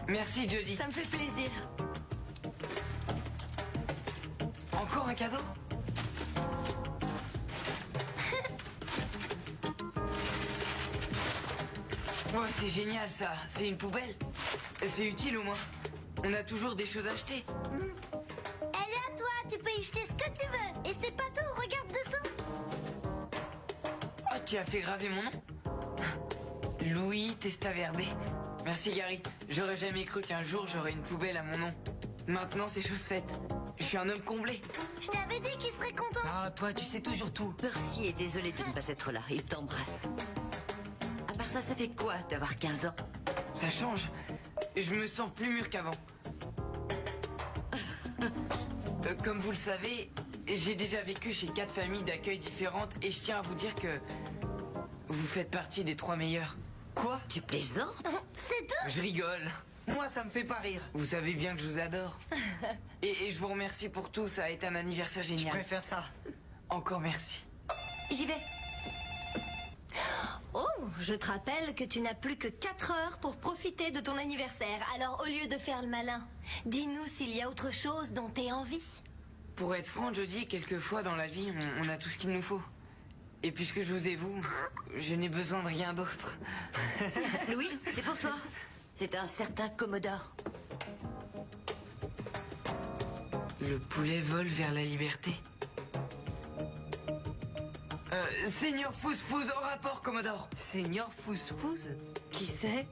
Merci, Jody. Ça me fait plaisir. Encore un cadeau? Oh, c'est génial ça. C'est une poubelle. C'est utile au moins. On a toujours des choses à acheter. Elle est à toi, tu peux y jeter ce que tu veux. Et c'est pas tout, regarde dessous. Oh, tu as fait graver mon nom? Louis Testaverde. Merci Gary. J'aurais jamais cru qu'un jour j'aurais une poubelle à mon nom. Maintenant c'est chose faite. Je suis un homme comblé. Je t'avais dit qu'il serait content. Ah, toi, tu sais toujours tout. Percy est désolé de ne pas être là. Il t'embrasse. À part ça fait quoi d'avoir 15 ans? Ça change. Je me sens plus mûr qu'avant. Comme vous le savez, j'ai déjà vécu chez 4 familles d'accueil différentes et je tiens à vous dire que vous faites partie des 3 meilleurs. Quoi? Tu plaisantes? C'est tout. Je rigole. Moi, ça me fait pas rire. Vous savez bien que je vous adore. Et je vous remercie pour tout, ça a été un anniversaire Je génial. préfère ça. Encore merci. J'y vais. Oh, je te rappelle que tu n'as plus que 4 heures pour profiter de ton anniversaire. Alors au lieu de faire le malin, dis-nous s'il y a autre chose dont t'aies envie. Pour être franc, Jody, quelquefois dans la vie, on a tout ce qu'il nous faut. Et puisque je vous ai vous, je n'ai besoin de rien d'autre. Louis, c'est pour toi. C'est un certain Commodore. Le poulet vole vers la liberté. Seigneur Fouz-Fouz, au rapport, Commodore. Seigneur Fouz-Fouz? Qui c'est?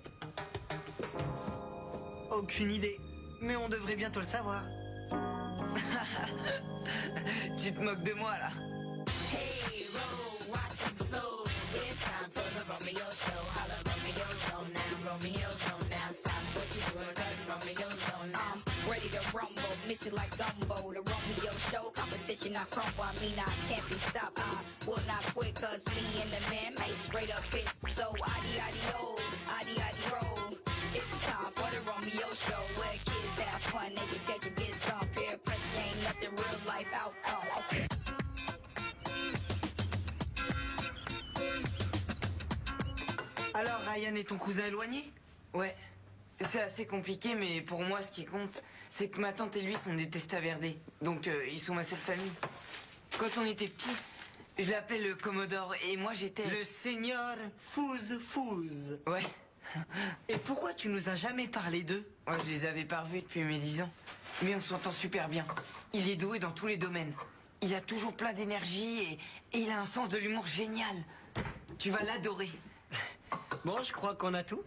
Aucune idée. Mais on devrait bientôt le savoir. Tu te moques de moi, là. Hey, roll, watch it flow. It's time for the Romeo show. Holla, Romeo show now. Romeo show now. Stop what you're doing, cause Romeo show now. Ready to rumble, miss it like gumbo. The Romeo show, competition I crumble. I mean I can't be stopped. I will not quit, cause me and the man made straight up hits. So addy-addy-o, addy-addy-roll. It's time for the Romeo show, where kids have fun, education gets some peer pressure. Ain't nothing real life outcome. Okay. Alors, Ryan est ton cousin éloigné? Ouais. C'est assez compliqué, mais pour moi, ce qui compte, c'est que ma tante et lui sont des Testaverde. Donc, ils sont ma seule famille. Quand on était petits, je l'appelais le Commodore, et moi, j'étais... Le Seigneur Fouz-Fouz. Ouais. Et pourquoi tu nous as jamais parlé d'eux? Moi, je les avais pas revus depuis mes 10 ans. Mais on s'entend super bien. Il est doué dans tous les domaines. Il a toujours plein d'énergie et il a un sens de l'humour génial. Tu vas l'adorer. Bon, je crois qu'on a tout.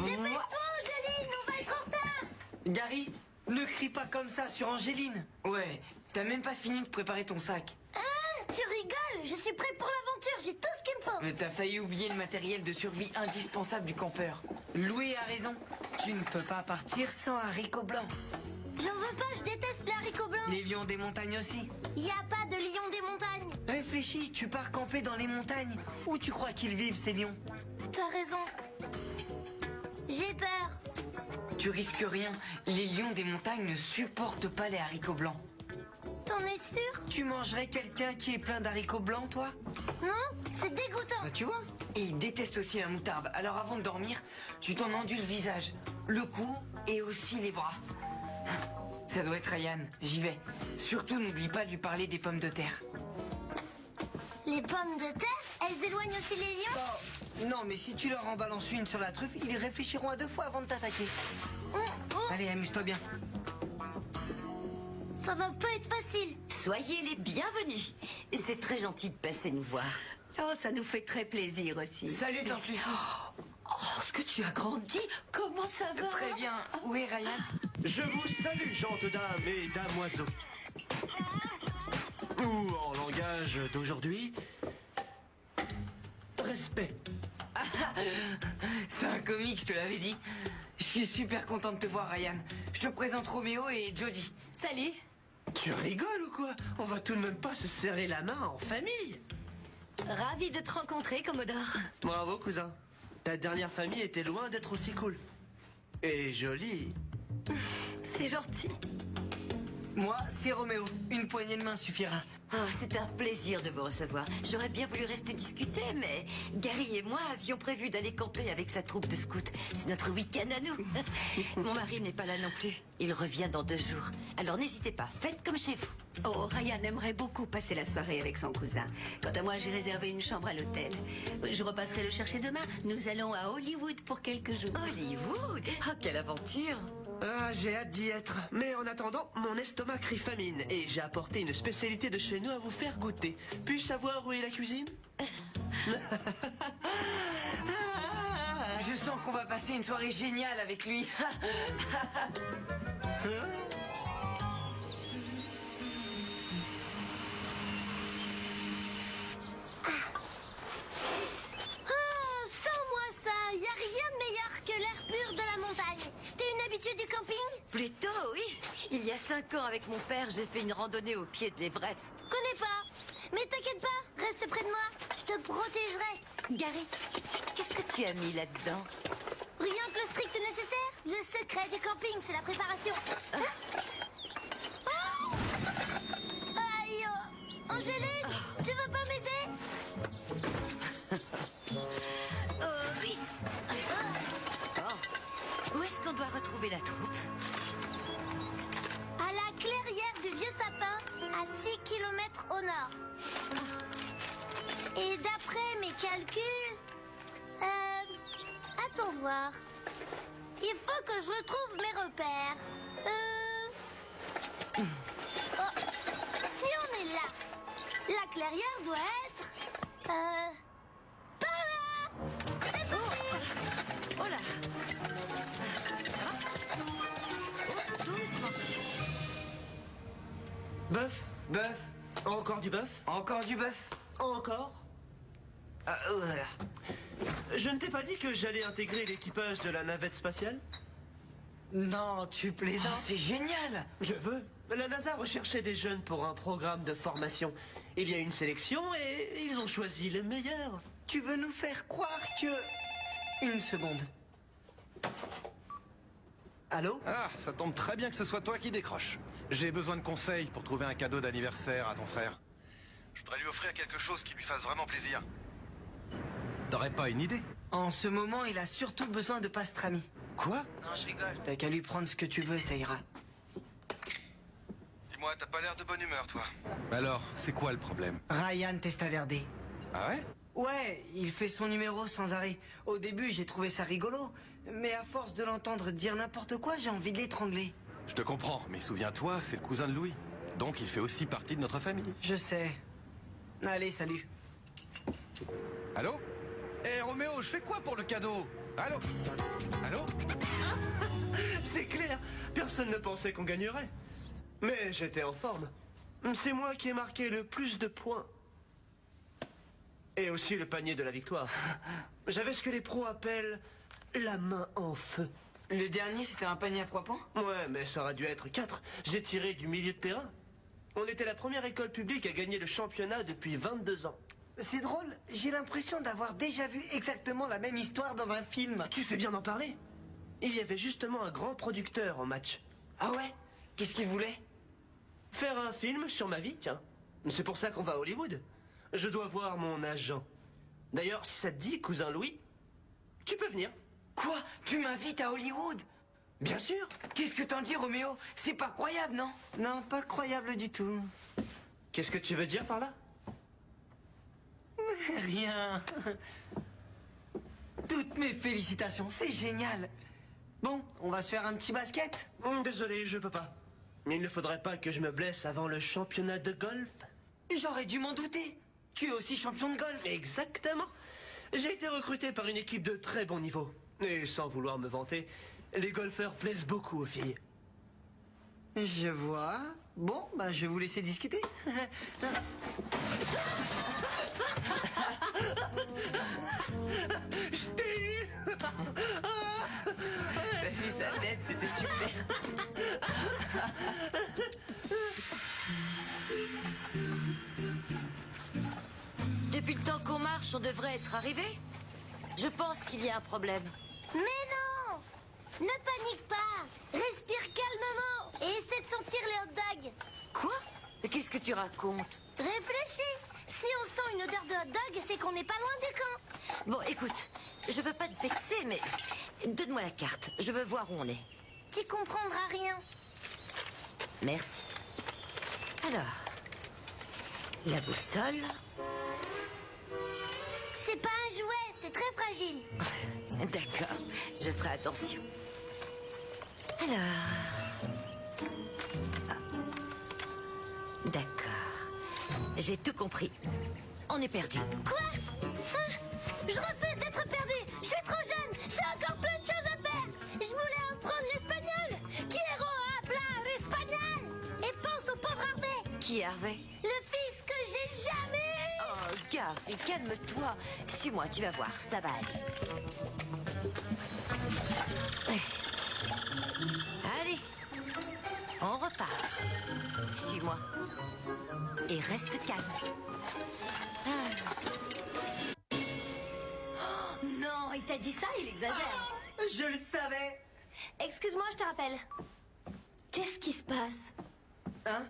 Dépêche-toi, Angéline, on va être en retard. Gary, ne crie pas comme ça sur Angéline. Ouais, t'as même pas fini de préparer ton sac. Ah, tu rigoles, je suis prête pour l'aventure, j'ai tout ce qu'il me faut. Mais t'as failli oublier le matériel de survie indispensable du campeur. Louis a raison. Tu ne peux pas partir sans haricots blancs. J'en veux pas, je déteste les haricots blancs. Les lions des montagnes aussi. Y a pas de lion des montagnes. Réfléchis, tu pars camper dans les montagnes. Où tu crois qu'ils vivent, ces lions? T'as raison. J'ai peur. Tu risques rien. Les lions des montagnes ne supportent pas les haricots blancs. T'en es sûr? Tu mangerais quelqu'un qui est plein d'haricots blancs, toi? Non, c'est dégoûtant. Bah, tu vois. Et ils détestent aussi la moutarde. Alors avant de dormir, tu t'en enduis le visage, le cou et aussi les bras. Ça doit être Ryan, j'y vais. Surtout n'oublie pas de lui parler des pommes de terre. Les pommes de terre, elles éloignent aussi les lions? Oh, non, mais si tu leur en balances une sur la truffe, ils réfléchiront à 2 fois avant de t'attaquer. Allez, amuse-toi bien. Ça va pas être facile. Soyez les bienvenus. C'est très gentil de passer nous voir. Oh, ça nous fait très plaisir aussi. Salut tante Lucie. Oh, ce que tu as grandi. Comment ça va? Très bien. Où est Ryan? Je vous salue, gentes dames et damoiseaux. Ou en langage d'aujourd'hui, respect. C'est un comique, je te l'avais dit. Je suis super content de te voir, Ryan. Je te présente Roméo et Jody. Salut. Tu rigoles ou quoi? On va tout de même pas se serrer la main en famille. Ravi de te rencontrer, Commodore. Bravo, cousin. Ta dernière famille était loin d'être aussi cool. Et jolie. C'est gentil. Moi, c'est Roméo. Une poignée de main suffira. Oh, c'est un plaisir de vous recevoir. J'aurais bien voulu rester discuter, mais Gary et moi avions prévu d'aller camper avec sa troupe de scouts. C'est notre week-end à nous. Mon mari n'est pas là non plus. Il revient dans 2 jours. Alors n'hésitez pas, faites comme chez vous. Oh, Ryan aimerait beaucoup passer la soirée avec son cousin. Quant à moi, j'ai réservé une chambre à l'hôtel. Je repasserai le chercher demain. Nous allons à Hollywood pour quelques jours. Hollywood? Oh, quelle aventure! Ah, j'ai hâte d'y être. Mais en attendant, mon estomac crie famine. Et j'ai apporté une spécialité de chez nous à vous faire goûter. Puis-je savoir où est la cuisine? Je sens qu'on va passer une soirée géniale avec lui. Oh, sans moi ça, y a rien de meilleur que l'air pur de la montagne. T'es une habituée du camping? Plutôt, oui. Il y a 5 ans, avec mon père, j'ai fait une randonnée au pied de l'Everest. Connais pas. Mais t'inquiète pas, reste près de moi. Je te protégerai. Gary, qu'est-ce que tu as mis là-dedans? Rien que le strict nécessaire. Le secret du camping, c'est la préparation. Hein? Oh aïe oh. Angélique, tu veux pas m'aider? Oh, oui. Oh. Où est-ce qu'on doit retrouver la troupe? À la clairière du vieux sapin, à 6 km au nord. Et d'après mes calculs... attends voir. Il faut que je retrouve mes repères. Oh, si on est là, la clairière doit être... par là. C'est parti. Oh là. Oh, doucement. Bœuf? Bœuf. Encore du bœuf? Encore du bœuf. Encore? Je ne t'ai pas dit que j'allais intégrer l'équipage de la navette spatiale? Non, tu Oh, plaisantes. c'est génial. Je veux. La NASA recherchait des jeunes pour un programme de formation. Il y a une sélection et ils ont choisi les meilleurs. Tu veux nous faire croire que... Une seconde. Allô? Ah, ça tombe très bien que ce soit toi qui décroche. J'ai besoin de conseils pour trouver un cadeau d'anniversaire à ton frère. Je voudrais lui offrir quelque chose qui lui fasse vraiment plaisir. T'aurais pas une idée? En ce moment, il a surtout besoin de pastrami. Quoi? Non, je rigole. T'as qu'à lui prendre ce que tu veux, ça ira. Dis-moi, t'as pas l'air de bonne humeur, toi. Alors, c'est quoi le problème? Ryan Testaverde. Ah ouais? Ouais, il fait son numéro sans arrêt. Au début, j'ai trouvé ça rigolo. Mais à force de l'entendre dire n'importe quoi, j'ai envie de l'étrangler. Je te comprends, mais souviens-toi, c'est le cousin de Louis. Donc il fait aussi partie de notre famille. Je sais. Allez, salut. Allô? Hé, Roméo, je fais quoi pour le cadeau? Allô? Allô? C'est clair, personne ne pensait qu'on gagnerait. Mais j'étais en forme. C'est moi qui ai marqué le plus de points. Et aussi le panier de la victoire. J'avais ce que les pros appellent la main en feu. Le dernier, c'était un panier à 3 points. Ouais, mais ça aurait dû être 4. J'ai tiré du milieu de terrain. On était la première école publique à gagner le championnat depuis 22 ans. C'est drôle, j'ai l'impression d'avoir déjà vu exactement la même histoire dans un film. Tu fais bien d'en parler. Il y avait justement un grand producteur au match. Ah ouais? Qu'est-ce qu'il voulait? Faire un film sur ma vie, tiens. C'est pour ça qu'on va à Hollywood. Je dois voir mon agent. D'ailleurs, si ça te dit, cousin Louis, tu peux venir. Quoi? Tu m'invites à Hollywood? Bien sûr. Qu'est-ce que t'en dis, Roméo? C'est pas croyable, non? Non, pas croyable du tout. Qu'est-ce que tu veux dire par là? Rien. Toutes mes félicitations, c'est génial. Bon, on va se faire un petit basket? Désolé, je peux pas. Mais il ne faudrait pas que je me blesse avant le championnat de golf. J'aurais dû m'en douter. Tu es aussi champion de golf. Exactement. J'ai été recruté par une équipe de très bon niveau. Et sans vouloir me vanter, les golfeurs plaisent beaucoup aux filles. Je vois. Bon, bah je vais vous laisser discuter. Je t'ai eu. T'as vu sa tête, c'était super. Depuis le temps qu'on marche, on devrait être arrivé. Je pense qu'il y a un problème. Mais non! Ne panique pas. Respire calmement et essaie de sentir les hot dogs. Quoi? Qu'est-ce que tu racontes? Réfléchis. Si on sent une odeur de hot dog, c'est qu'on n'est pas loin du camp. Bon, écoute, je veux pas te vexer, mais donne-moi la carte. Je veux voir où on est. Tu comprendras rien. Merci. Alors, la boussole. C'est pas un jouet, c'est très fragile. D'accord, je ferai attention. Alors... Ah. D'accord. J'ai tout compris. On est perdu. Quoi? Ah, je refuse d'être perdu. Je suis trop jeune. J'ai encore plein de choses à faire. Je voulais apprendre l'espagnol. Quiero hablar espagnol. Et pense au pauvre Harvey. Qui est Harvey? Le fils que j'ai jamais eu. Oh, Garvey, calme-toi. Suis-moi, tu vas voir, ça va aller. Allez, on repart. Suis-moi. Et reste calme. Oh, non, il t'a dit ça, il exagère. Je le savais. Excuse-moi, je te rappelle. Qu'est-ce qui se passe? Hein?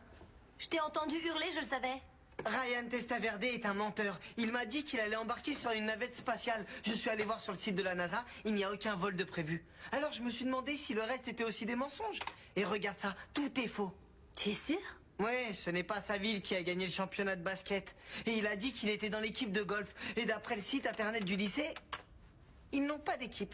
Je t'ai entendu hurler, je le savais. Ryan Testaverde est un menteur. Il m'a dit qu'il allait embarquer sur une navette spatiale. Je suis allé voir sur le site de la NASA, il n'y a aucun vol de prévu. Alors je me suis demandé si le reste était aussi des mensonges. Et regarde ça, tout est faux. Tu es sûr? Ouais, ce n'est pas sa ville qui a gagné le championnat de basket. Et il a dit qu'il était dans l'équipe de golf. Et d'après le site internet du lycée, ils n'ont pas d'équipe.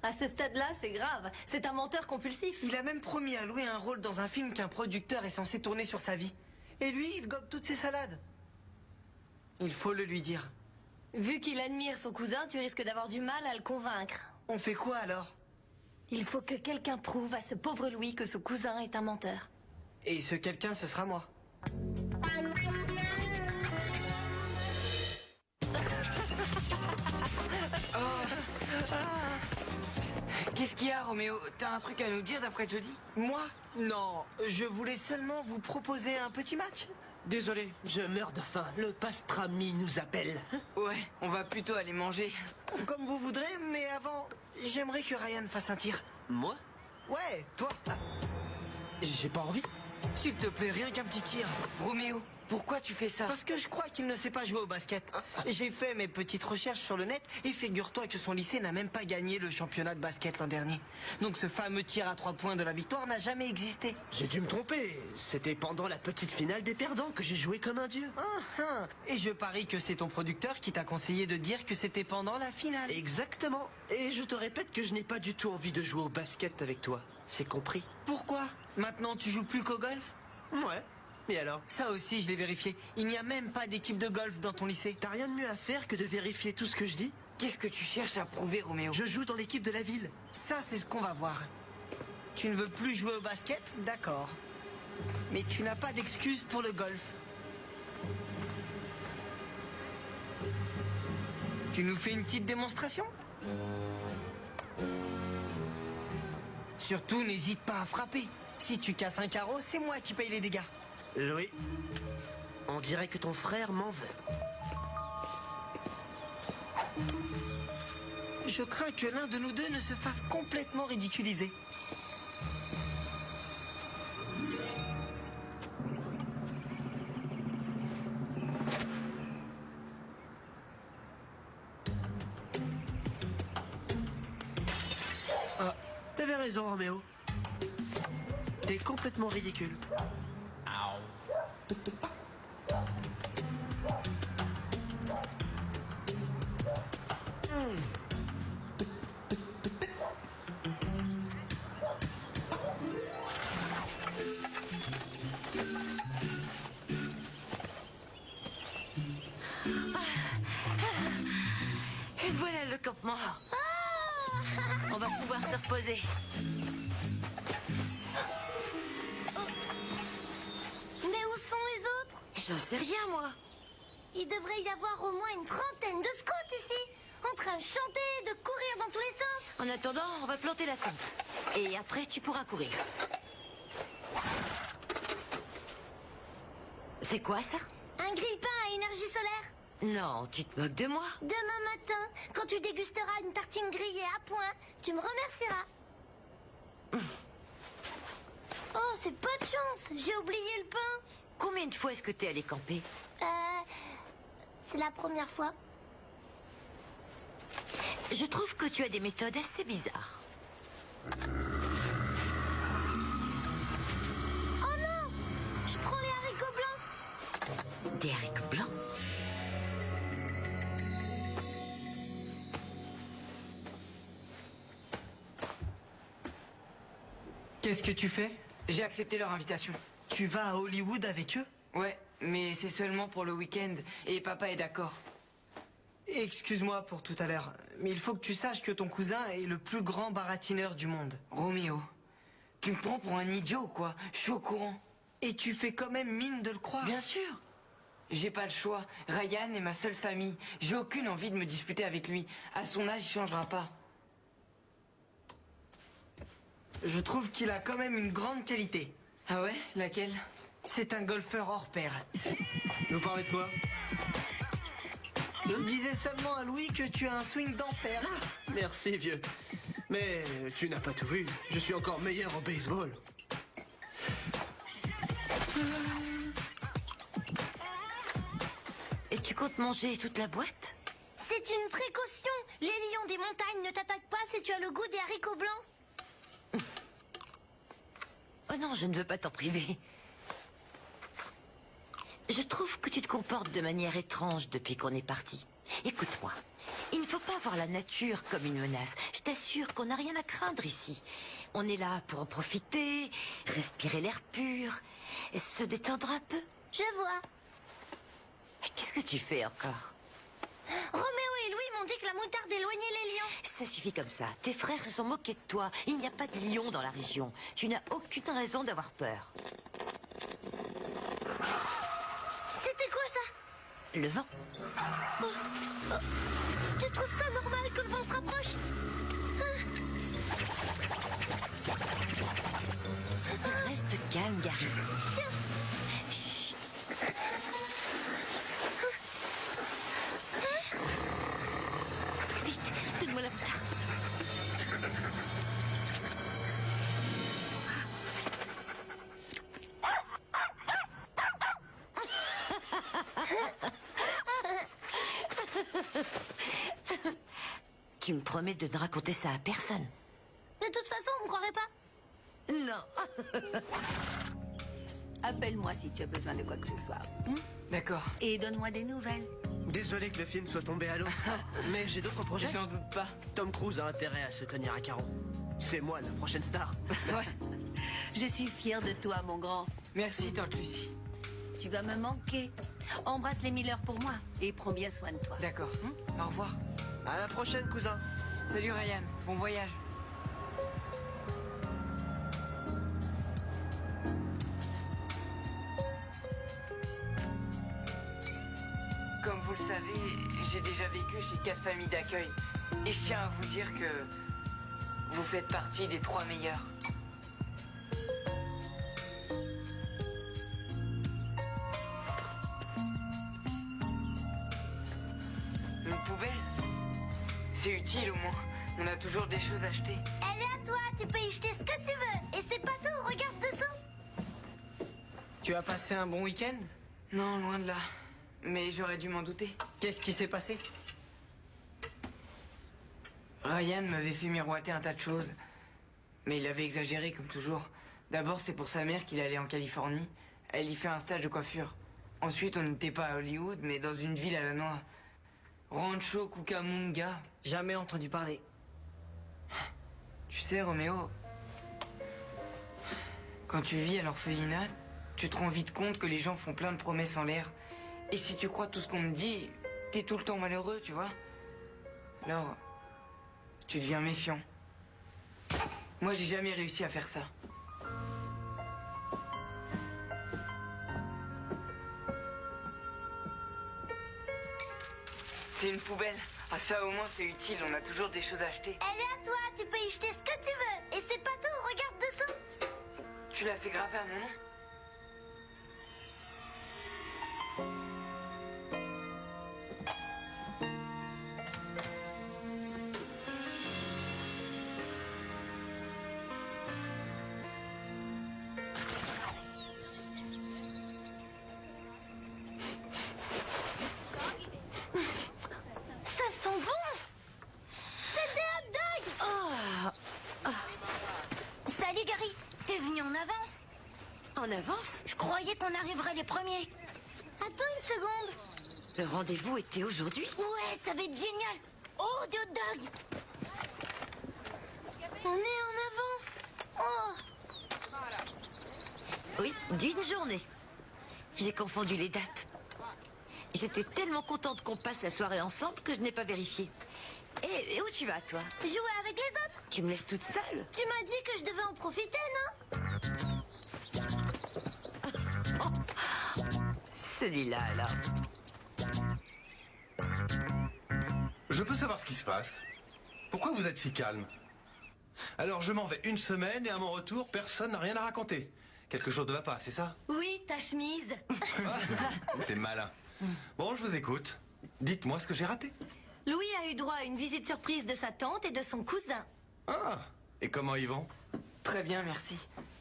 À ce stade-là, c'est grave. C'est un menteur compulsif. Il a même promis à louer un rôle dans un film qu'un producteur est censé tourner sur sa vie. Et lui, il gobe toutes ses salades. Il faut le lui dire. Vu qu'il admire son cousin, tu risques d'avoir du mal à le convaincre. On fait quoi alors? Il faut que quelqu'un prouve à ce pauvre Louis que son cousin est un menteur. Et ce quelqu'un, ce sera moi. Qu'est-ce qu'il y a, Roméo? T'as un truc à nous dire d'après Jody? Moi? Non, je voulais seulement vous proposer un petit match. Désolé, je meurs de faim. Le pastrami nous appelle. Ouais, on va plutôt aller manger. Comme vous voudrez, mais avant, j'aimerais que Ryan fasse un tir. Moi? Ouais, toi. J'ai pas envie. S'il te plaît, rien qu'un petit tir. Roméo, pourquoi tu fais ça? Parce que je crois qu'il ne sait pas jouer au basket. J'ai fait mes petites recherches sur le net et figure-toi que son lycée n'a même pas gagné le championnat de basket l'an dernier. Donc ce fameux tir à 3 points de la victoire n'a jamais existé. J'ai dû me tromper. C'était pendant la petite finale des perdants que j'ai joué comme un dieu. Et je parie que c'est ton producteur qui t'a conseillé de dire que c'était pendant la finale. Exactement. Et je te répète que je n'ai pas du tout envie de jouer au basket avec toi. C'est compris? Pourquoi? Maintenant tu joues plus qu'au golf? Ouais. Et alors? Ça aussi, je l'ai vérifié. Il n'y a même pas d'équipe de golf dans ton lycée. T'as rien de mieux à faire que de vérifier tout ce que je dis? Qu'est-ce que tu cherches à prouver, Roméo? Je joue dans l'équipe de la ville. Ça, c'est ce qu'on va voir. Tu ne veux plus jouer au basket? D'accord. Mais tu n'as pas d'excuse pour le golf. Tu nous fais une petite démonstration? Surtout, n'hésite pas à frapper. Si tu casses un carreau, c'est moi qui paye les dégâts. Louis, on dirait que ton frère m'en veut. Je crains que l'un de nous deux ne se fasse complètement ridiculiser. Ah, t'avais raison, Roméo. T'es complètement ridicule. Et voilà le campement. On va pouvoir se reposer. Mais où sont les autres? J'en sais rien, moi. Il devrait y avoir au moins une trentaine de scouts ici, en train de chanter, de courir dans tous les sens. En attendant, on va planter la tente. Et après, tu pourras courir. C'est quoi, ça? Un grille-pain à énergie solaire. Non, tu te moques de moi. Demain matin, quand tu dégusteras une tartine grillée à point, tu me remercieras. Oh, c'est pas de chance. J'ai oublié le pain. Combien de fois est-ce que t'es allé camper? C'est la première fois. Je trouve que tu as des méthodes assez bizarres. Oh non! Je prends les haricots blancs. Des haricots blancs? Qu'est-ce que tu fais? J'ai accepté leur invitation. Tu vas à Hollywood avec eux? Ouais, mais c'est seulement pour le week-end et papa est d'accord. Excuse-moi pour tout à l'heure, mais il faut que tu saches que ton cousin est le plus grand baratineur du monde. Roméo, tu me prends pour un idiot ou quoi? Je suis au courant. Et tu fais quand même mine de le croire. Bien sûr. J'ai pas le choix. Ryan est ma seule famille. J'ai aucune envie de me disputer avec lui. À son âge, il changera pas. Je trouve qu'il a quand même une grande qualité. Ah ouais? Laquelle? C'est un golfeur hors pair. Vous parlez de quoi? Je disais seulement à Louis que tu as un swing d'enfer. Merci, vieux. Mais tu n'as pas tout vu. Je suis encore meilleur au baseball. Et tu comptes manger toute la boîte? C'est une précaution. Les lions des montagnes ne t'attaquent pas si tu as le goût des haricots blancs. Oh non, je ne veux pas t'en priver. Je trouve que tu te comportes de manière étrange depuis qu'on est parti. Écoute-moi, il ne faut pas voir la nature comme une menace. Je t'assure qu'on n'a rien à craindre ici. On est là pour en profiter, respirer l'air pur, et se détendre un peu. Je vois. Mais qu'est-ce que tu fais encore? Roméo et Louis m'ont dit que la moutarde éloignait les lions. Ça suffit comme ça. Tes frères se sont moqués de toi. Il n'y a pas de lions dans la région. Tu n'as aucune raison d'avoir peur. C'était quoi ça? Le vent. Tu trouves ça normal que le vent se rapproche? Reste calme, Gary. Chut. Vite, donne-moi la moutarde. Tu me promets de ne raconter ça à personne? De toute façon, on me croirait pas. Non. Appelle-moi si tu as besoin de quoi que ce soit. D'accord. Et donne-moi des nouvelles. Désolé que le film soit tombé à l'eau, mais j'ai d'autres projets. J'en doute pas. Tom Cruise a intérêt à se tenir à carreau. C'est moi la prochaine star. Ouais. Je suis fière de toi, mon grand. Merci, tante Lucie. Tu vas me manquer. Embrasse les Miller pour moi et prends bien soin de toi. D'accord. Au revoir. À la prochaine, cousin. Salut Ryan. Bon voyage. Comme vous le savez, j'ai déjà vécu chez 4 familles d'accueil. Et je tiens à vous dire que vous faites partie des 3 meilleurs. Une poubelle? C'est utile au moins. On a toujours des choses à acheter. Elle est à toi, tu peux y jeter ce que tu veux. Et c'est pas tout, regarde dessous. Tu as passé un bon week-end? Non, loin de là. Mais j'aurais dû m'en douter. Qu'est-ce qui s'est passé? Ryan m'avait fait miroiter un tas de choses. Mais il avait exagéré, comme toujours. D'abord, c'est pour sa mère qu'il allait en Californie. Elle y fait un stage de coiffure. Ensuite, on n'était pas à Hollywood, mais dans une ville à la noix. Rancho Cucamonga. Jamais entendu parler. Tu sais, Roméo, quand tu vis à l'orphelinat, tu te rends vite compte que les gens font plein de promesses en l'air. Et si tu crois tout ce qu'on me dit, t'es tout le temps malheureux, tu vois. Alors, tu deviens méfiant. Moi, j'ai jamais réussi à faire ça. C'est une poubelle. Ah ça, au moins, c'est utile. On a toujours des choses à acheter. Elle est à toi, tu peux y jeter ce que tu veux. Et c'est pas tout, regarde dessous. Tu l'as fait graver à mon nom? en avance. Je croyais qu'on arriverait les premiers. Attends une seconde. Le rendez-vous était aujourd'hui. Ouais, ça va être génial. Oh, des hot dogs. On est en avance. Oh. Oui, d'une journée. J'ai confondu les dates. J'étais tellement contente qu'on passe la soirée ensemble que je n'ai pas vérifié. Et où tu vas, toi? Jouer avec les autres. Tu me laisses toute seule? Tu m'as dit que je devais en profiter, non? Celui-là, alors. Je peux savoir ce qui se passe? Pourquoi vous êtes si calme? Alors je m'en vais une semaine et à mon retour, personne n'a rien à raconter. Quelque chose ne va pas, c'est ça? Oui, ta chemise. C'est malin. Bon, je vous écoute. Dites-moi ce que j'ai raté. Louis a eu droit à une visite surprise de sa tante et de son cousin. Ah, et comment ils vont? Très bien, merci.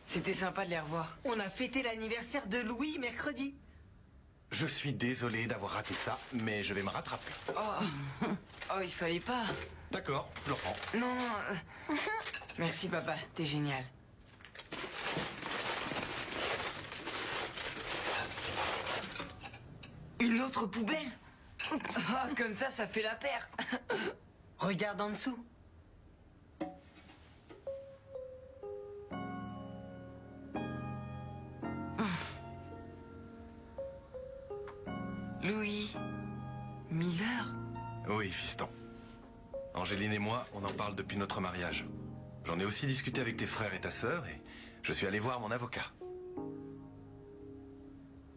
C'était sympa de les revoir. On a fêté l'anniversaire de Louis mercredi. Je suis désolé d'avoir raté ça, mais je vais me rattraper. Oh, il fallait pas. D'accord, je le prends. Non. Merci, papa. T'es génial. Une autre poubelle? Ah, comme ça fait la paire. Regarde en dessous. Louis Miller? Oui, fiston. Angéline et moi, on en parle depuis notre mariage. J'en ai aussi discuté avec tes frères et ta sœur et je suis allé voir mon avocat.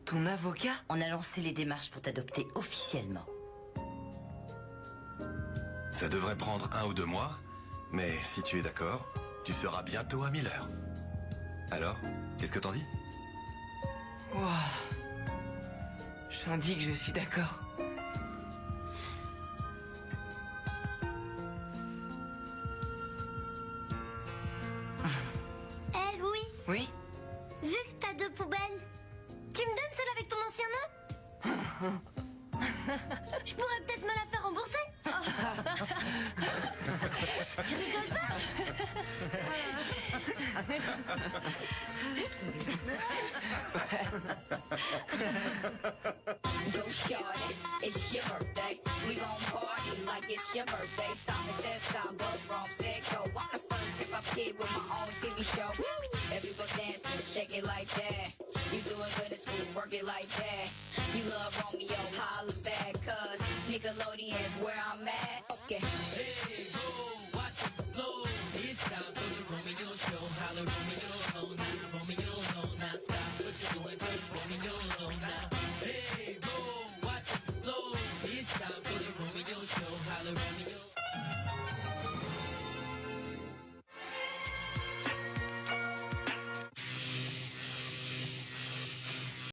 Ton avocat? On a lancé les démarches pour t'adopter officiellement. Ça devrait prendre 1 ou 2 mois, mais si tu es d'accord, tu seras bientôt à Miller. Alors, qu'est-ce que t'en dis? Wow. J'en dis que je suis d'accord. Hé, Louis, Oui? vu que t'as 2 poubelles, tu me donnes celle avec ton ancien nom? Je pourrais peut-être me la faire rembourser. Tu rigoles pas? Go shorty, it's your birthday. We gon' party like it's your birthday. Simon says stop, but Rome said go. I'm the first hip hop kid with my own TV show. Woo! Everybody dance to it, shake it like that. You doing good at school, work it like that. You love Romeo, holla back, cause Nickelodeon's where I'm at. Okay. Hey, go.